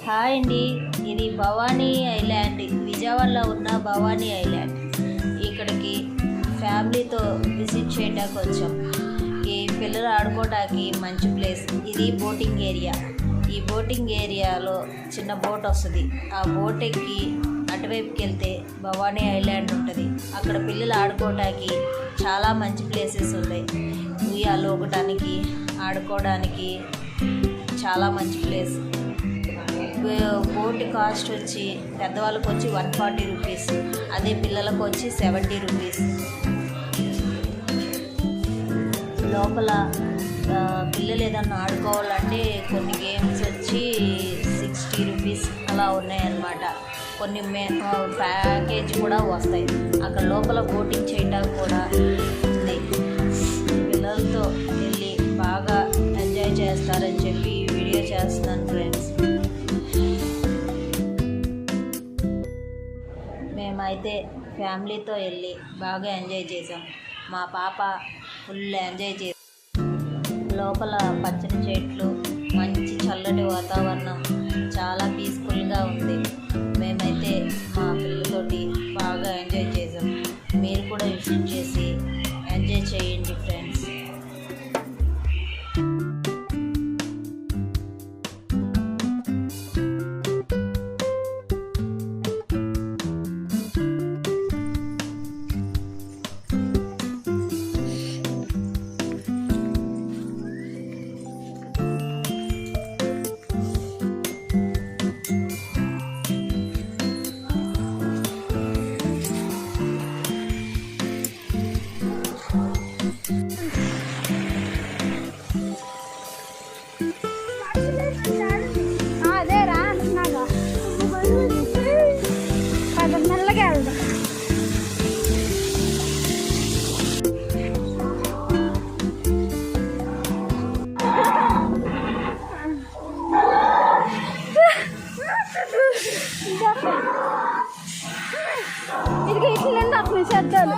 Hi అండి, ఇది Bhavani island, విజయవాడలో ఉన్న భవానీ ఐలాండ్. ఇక్కడికి ఫ్యామిలీతో విజిట్ చేయడానికి వచ్చాం. ఈ పిల్లలు ఆడుకోవడానికి మంచి ప్లేస్. ఇది బోటింగ్ ఏరియా. ఈ బోటింగ్ ఏరియాలో చిన్న బోట్ వస్తుంది. ఆ బోట్ ఎక్కి అటువైపుకి వెళ్తే భవానీ ఐలాండ్ ఉంటుంది. అక్కడ పిల్లలు ఆడుకోవడానికి చాలా మంచి ప్లేసెస్ ఉన్నాయి. ఉయ్యాలు ఊగడానికి, ఆడుకోవడానికి చాలా మంచి ప్లేస్. బోట్ కాస్ట్ వచ్చి పెద్దవాళ్ళకి వచ్చి 140 రూపీస్, అదే పిల్లలకు వచ్చి 70 రూపీస్. లోపల పిల్లలు ఏదన్నా ఆడుకోవాలంటే కొన్ని గేమ్స్ వచ్చి 60 రూపీస్ అలా ఉన్నాయన్నమాట. కొన్ని ప్యాకేజ్ కూడా వస్తాయి. అక్కడ లోపల బోటింగ్ చేయడానికి కూడా ఉంది. పిల్లలతో వెళ్ళి బాగా ఎంజాయ్ చేస్తారని చెప్పి ఈ వీడియో చేస్తున్నాను ఫ్రెండ్స్. మేమైతే ఫ్యామిలీతో వెళ్ళి బాగా ఎంజాయ్ చేసాం. మా పాప ఫుల్ ఎంజాయ్ చేసాం. లోపల పచ్చని చెట్లు, మంచి చల్లటి వాతావరణం, చాలా పీస్ఫుల్గా ఉంది. మేమైతే మా పిల్లలతోటి బాగా ఎంజాయ్ చేసాం. మీరు కూడా విజిట్ చేసి ఎంజాయ్ చేయండి ఫ్రెండ్స్. ఇది ఇట్లా అప్పుడు చేద్దాం.